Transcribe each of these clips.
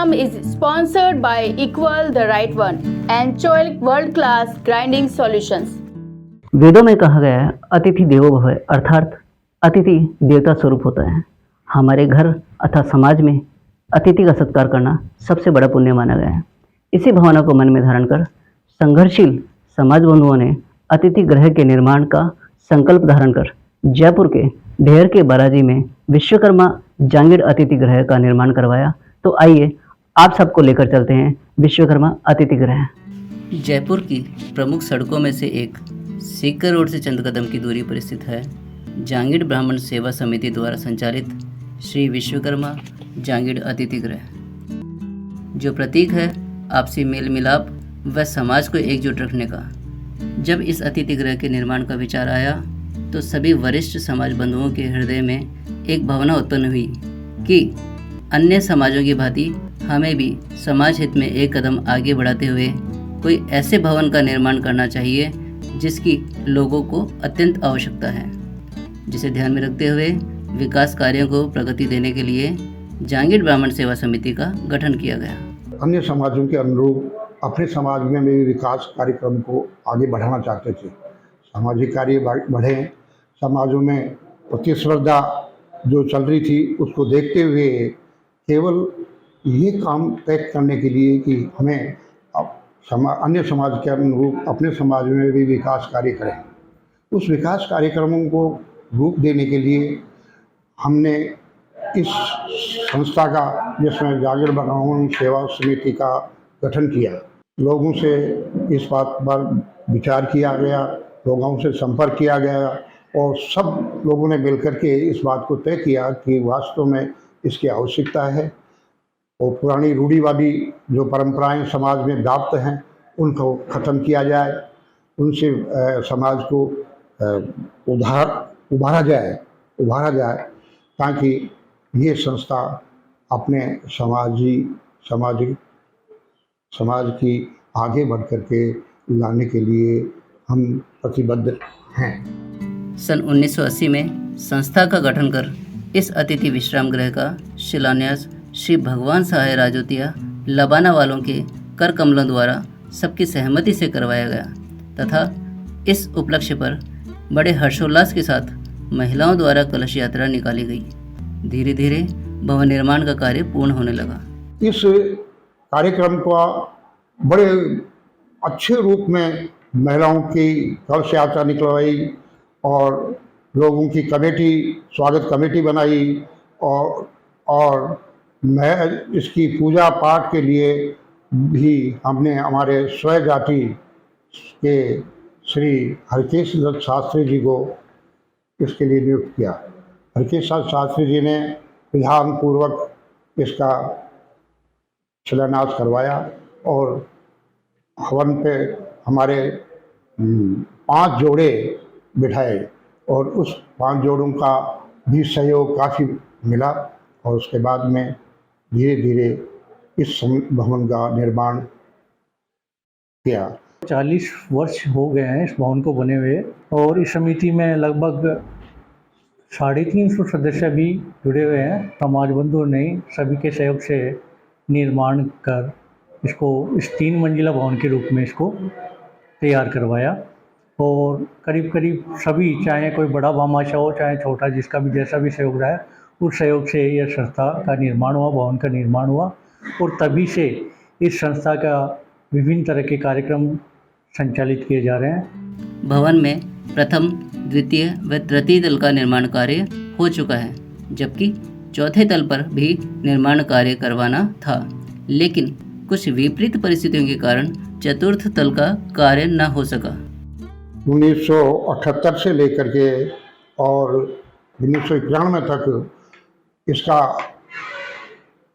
program is sponsored by Equal the Right One and Choic World Class Grinding Solutions. वेदों में कहा गया है अतिथि देवो भव, अर्थात अतिथि देवता स्वरूप होता है। हमारे घर अथवा समाज में अतिथि का सत्कार करना सबसे बड़ा पुण्य माना गया है। इसी भावना को मन में धारण कर संघर्षशील समाज बंधुओं ने अतिथि गृह के निर्माण का संकल्प धारण कर जयपुर के ढेर के बालाजी में विश्वकर्मा जांगीड़ अतिथि गृह का निर्माण करवाया। तो आइए आप सबको लेकर चलते हैं विश्वकर्मा अतिथि गृह। जयपुर की प्रमुख सड़कों में से एक सीकर रोड से चंद कदम की दूरी पर स्थित है जांगीड़ ब्राह्मण सेवा समिति द्वारा संचालित श्री विश्वकर्मा जांगीड़ अतिथि गृह, जो प्रतीक है आपसी मेल मिलाप व समाज को एकजुट रखने का। जब इस अतिथि गृह के निर्माण का विचार आया तो सभी वरिष्ठ समाज बंधुओं के हृदय में एक भावना उत्पन्न हुई कि अन्य समाजों की भांति हमें भी समाज हित में एक कदम आगे बढ़ाते हुए कोई ऐसे भवन का निर्माण करना चाहिए जिसकी लोगों को अत्यंत आवश्यकता है, जिसे ध्यान में रखते हुए विकास कार्यों को प्रगति देने के लिए जांगीड़ ब्राह्मण सेवा समिति का गठन किया गया। अन्य समाजों के अनुरूप अपने समाज में भी विकास कार्यक्रम को आगे बढ़ाना चाहते थे। सामाजिक कार्य बढ़े, समाजों में प्रतिस्पर्धा जो चल रही थी उसको देखते हुए केवल ये काम तय करने के लिए कि हमें अन्य समाज के अनुरूप अपने समाज में भी विकास कार्य करें। उस विकास कार्यक्रमों को रूप देने के लिए हमने इस संस्था का, जिसमें जांगीड़ ब्राह्मण सेवा समिति का गठन किया। लोगों से इस बात पर विचार किया गया, लोगों से संपर्क किया गया और सब लोगों ने मिलकर के इस बात को तय किया कि वास्तव में इसकी आवश्यकता है और पुरानी रूढ़िवादी जो परंपराएं समाज में व्याप्त हैं उनको ख़त्म किया जाए, उनसे समाज को उभारा जाए ताकि ये संस्था अपने समाज की आगे बढ़ कर के लाने के लिए हम प्रतिबद्ध हैं। सन 1980 में संस्था का गठन कर इस अतिथि विश्राम गृह का शिलान्यास श्री भगवान सहाय राजोतिया लबाना वालों के कर कमलों द्वारा सबकी सहमति से करवाया गया तथा इस उपलक्ष्य पर बड़े हर्षोल्लास के साथ महिलाओं द्वारा कलश यात्रा निकाली गई। धीरे धीरे भवन निर्माण का कार्य पूर्ण होने लगा। इस कार्यक्रम का बड़े अच्छे रूप में महिलाओं की कलश यात्रा निकलवाई और लोगों की कमेटी, स्वागत कमेटी बनाई और मैं इसकी पूजा पाठ के लिए भी हमने हमारे स्वयं जाति के श्री हरकेश दत्त शास्त्री जी को इसके लिए नियुक्त किया। हरकेश दत्त शास्त्री जी ने विधान पूर्वक इसका शिलान्यास करवाया और हवन पे हमारे 5 जोड़े बिठाए और उस 5 जोड़ों का भी सहयोग काफ़ी मिला और उसके बाद में धीरे धीरे इस भवन का निर्माण किया। 40 वर्ष हो गए हैं इस भवन को बने हुए और इस समिति में लगभग 350 सदस्य भी जुड़े हुए हैं। समाज बंधुओं ने सभी के सहयोग से निर्माण कर इसको इस 3 मंजिला भवन के रूप में इसको तैयार करवाया और करीब करीब सभी, चाहे कोई बड़ा भामाशाह हो चाहे छोटा, जिसका भी जैसा भी सहयोग रहा है उस सहयोग से यह संस्था का निर्माण हुआ, भवन का निर्माण हुआ और तभी से इस संस्था का विभिन्न तरह के कार्यक्रम संचालित किए जा रहे हैं। भवन में प्रथम, द्वितीय व तृतीय तल का निर्माण कार्य हो चुका है, जबकि चौथे तल पर भी निर्माण कार्य करवाना था, लेकिन कुछ विपरीत परिस्थितियों के कारण चतुर्थ तल का कार्य न हो सका। 1978 से लेकर के और 1991 तक इसका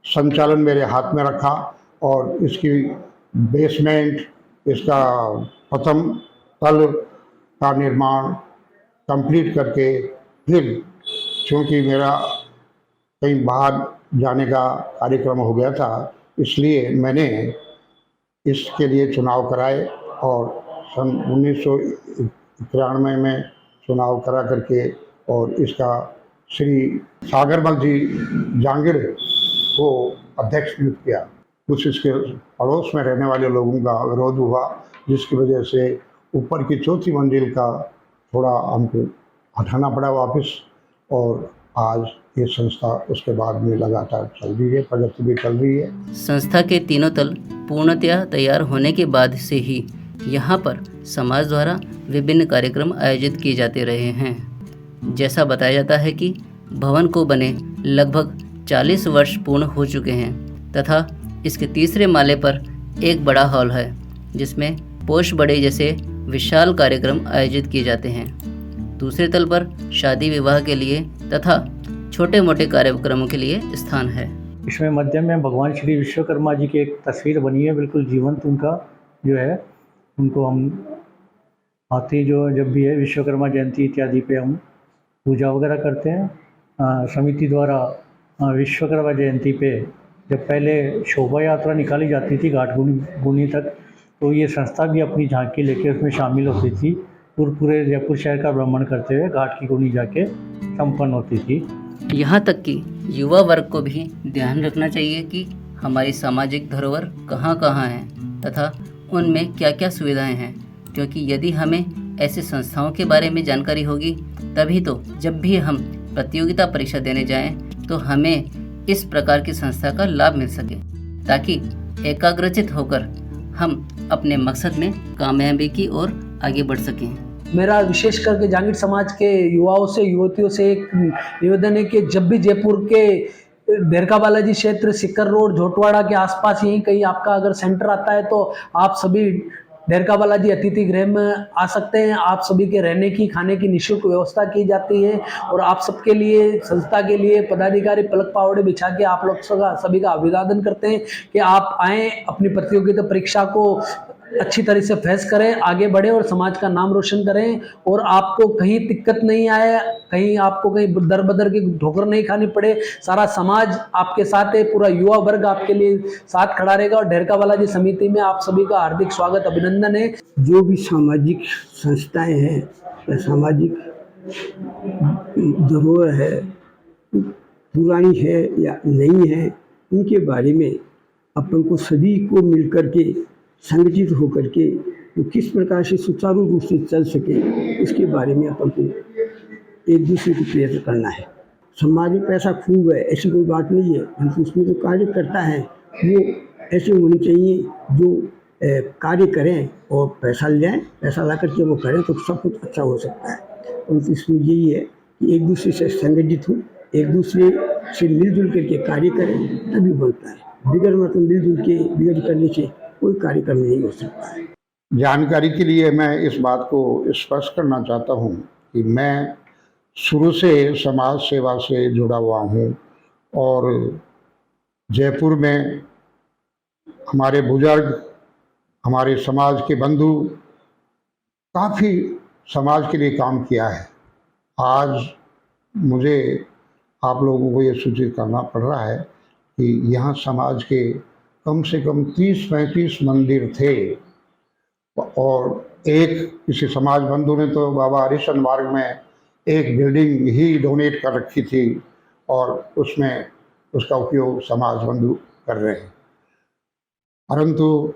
संचालन मेरे हाथ में रखा और इसकी बेसमेंट, इसका प्रथम तल का निर्माण कंप्लीट करके फिर चूँकि मेरा कहीं बाहर जाने का कार्यक्रम हो गया था, इसलिए मैंने इसके लिए चुनाव कराए और सन 1991 में चुनाव करा करके और इसका श्री सागरमल जी जांगीड़ को अध्यक्ष नियुक्त किया। कुछ इसके पड़ोस में रहने वाले लोगों का विरोध हुआ, जिसकी वजह से ऊपर की चौथी मंजिल का थोड़ा हमको हटाना पड़ा वापस। और आज ये संस्था उसके बाद में लगातार चल रही है, प्रगति भी चल रही है। संस्था के तीनों तल पूर्णतया तैयार होने के बाद से ही यहाँ पर समाज द्वारा विभिन्न कार्यक्रम आयोजित किए जाते रहे हैं। जैसा बताया जाता है कि भवन को बने लगभग 40 वर्ष पूर्ण हो चुके हैं तथा इसके तीसरे माले पर एक बड़ा हॉल है जिसमें पोष बड़े जैसे विशाल कार्यक्रम आयोजित किए जाते हैं। दूसरे तल पर शादी विवाह के लिए तथा छोटे मोटे कार्यक्रमों के लिए स्थान है। इसमें मध्य में भगवान श्री विश्वकर्मा जी की एक तस्वीर बनी है, बिल्कुल जीवंत उनका जो है, उनको हम आते जो जब भी है विश्वकर्मा जयंती इत्यादि पे हम पूजा वगैरह करते हैं। समिति द्वारा विश्वकर्मा जयंती पे जब पहले शोभा यात्रा निकाली जाती थी घाट गुनी तक, तो ये संस्था भी अपनी झांकी लेके उसमें शामिल होती थी। पूरे जयपुर शहर का भ्रमण करते हुए घाट की गुनी जाके संपन्न होती थी। यहाँ तक कि युवा वर्ग को भी ध्यान रखना चाहिए कि हमारी सामाजिक धरोहर कहाँ कहाँ हैं तथा उनमें क्या क्या सुविधाएं हैं, क्योंकि यदि हमें ऐसी संस्थाओं के बारे में जानकारी होगी तभी तो जब भी हम प्रतियोगिता परीक्षा देने जाएं तो हमें इस प्रकार की संस्था का लाभ मिल सके, ताकि एकाग्रचित होकर हम अपने मकसद में कामयाबी की ओर आगे बढ़ सकें। मेरा विशेष करके जांगीड़ समाज के युवाओं से युवतियों से एक निवेदन है कि जब भी जयपुर के डेरका बालाजी क्षेत्र, सिक्कर रोड, झोटवाड़ा के आसपास यहीं कहीं आपका अगर सेंटर आता है तो आप सभी डेरका बालाजी अतिथि गृह में आ सकते हैं। आप सभी के रहने की, खाने की निःशुल्क व्यवस्था की जाती है और आप सबके लिए, संस्था के लिए पदाधिकारी पलक पावड़े बिछा के आप लोग सभी का अभिवादन करते हैं कि आप आएँ, अपनी प्रतियोगिता परीक्षा को अच्छी तरह से फेस करें, आगे बढ़ें और समाज का नाम रोशन करें। और आपको कहीं दिक्कत नहीं आए, कहीं आपको कहीं दर बदर की ठोकर नहीं खानी पड़े। सारा समाज आपके साथ है, पूरा युवा वर्ग आपके लिए साथ खड़ा रहेगा और डेरका बालाजी समिति में आप सभी का हार्दिक स्वागत, अभिनंदन है। जो भी सामाजिक संस्थाएं हैं या सामाजिक धरोहर है, पुरानी है या नई है, उनके बारे में अपन को सभी को मिलकर के संगठित होकर के वो किस प्रकार से सुचारू रूप से चल सके, इसके बारे में अपन को एक दूसरे को प्रेरित करना है। समाज में पैसा खूब है ऐसी कोई बात नहीं है, परंतु उसमें जो कार्य करता है वो ऐसे होने चाहिए जो कार्य करें और पैसा ले जाएँ, पैसा ला करके वो करें तो सब कुछ अच्छा हो सकता है। और इसमें यही है कि एक दूसरे से संगठित हो, एक दूसरे से मिलजुल करके कार्य करें, तभी बनता है। बिगड़ मतलब मिलजुल के बिगड़ करने से कोई कार्यक्रम नहीं हो सकता है। जानकारी के लिए मैं इस बात को स्पष्ट करना चाहता हूँ कि मैं शुरू से समाज सेवा से जुड़ा हुआ हूँ और जयपुर में हमारे बुजुर्ग, हमारे समाज के बंधु काफ़ी समाज के लिए काम किया है। आज मुझे आप लोगों को ये सूचित करना पड़ रहा है कि यहाँ समाज के कम से कम 30-35 मंदिर थे और एक किसी समाज बंधु ने तो बाबा हरिश्चंद्र मार्ग में एक बिल्डिंग ही डोनेट कर रखी थी और उसमें उसका उपयोग समाज बंधु कर रहे हैं। परंतु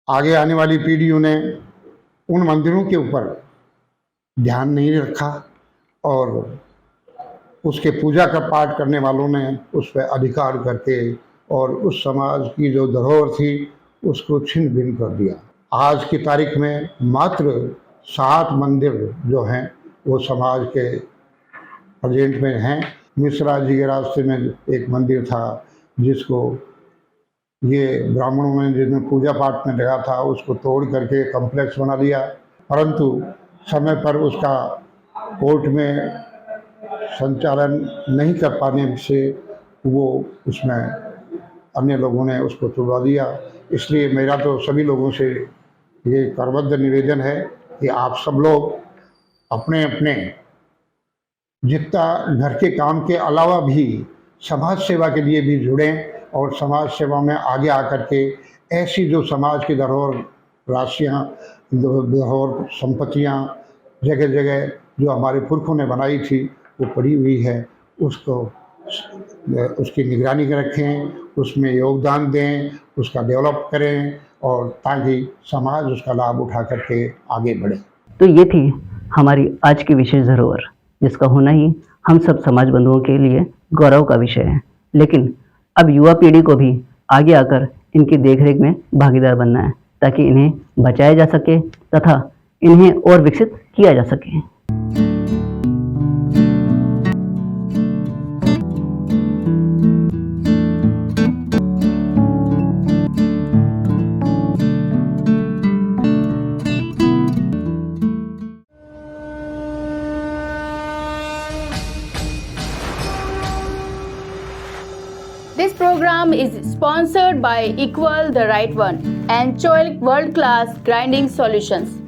आगे आने वाली पीढ़ियों ने उन मंदिरों के ऊपर ध्यान नहीं रखा और उसके पूजा का पाठ करने वालों ने उस पर अधिकार करके और उस समाज की जो धरोहर थी उसको छिन्न भिन्न कर दिया। आज की तारीख में मात्र 7 मंदिर जो हैं वो समाज के प्रेजेंट में हैं। मिश्रा जी के रास्ते में एक मंदिर था जिसको ये ब्राह्मणों ने जिसमें पूजा पाठ में लगा था उसको तोड़ करके कॉम्प्लेक्स बना दिया, परंतु समय पर उसका कोर्ट में संचालन नहीं कर पाने से वो उसमें अन्य लोगों ने उसको तोड़वा दिया। इसलिए मेरा तो सभी लोगों से ये करबद्ध निवेदन है कि आप सब लोग अपने अपने जितना घर के काम के अलावा भी समाज सेवा के लिए भी जुड़ें और समाज सेवा में आगे आकर के ऐसी जो समाज की धरोहर राशियाँ, धरोहर संपत्तियाँ जगह जगह जो हमारे पुरखों ने बनाई थी वो पड़ी हुई है, उसको उसकी निगरानी रखें, उसमें योगदान दें, उसका डेवलप करें और ताकि समाज उसका लाभ उठा करके आगे बढ़े। तो ये थी हमारी आज की विशेष धरोहर, जिसका होना ही हम सब समाज बंधुओं के लिए गौरव का विषय है। लेकिन अब युवा पीढ़ी को भी आगे आकर इनकी देखरेख में भागीदार बनना है, ताकि इन्हें बचाया जा सके तथा इन्हें और विकसित किया जा सके। This program is sponsored by Equal the Right One and Choilik World Class Grinding Solutions.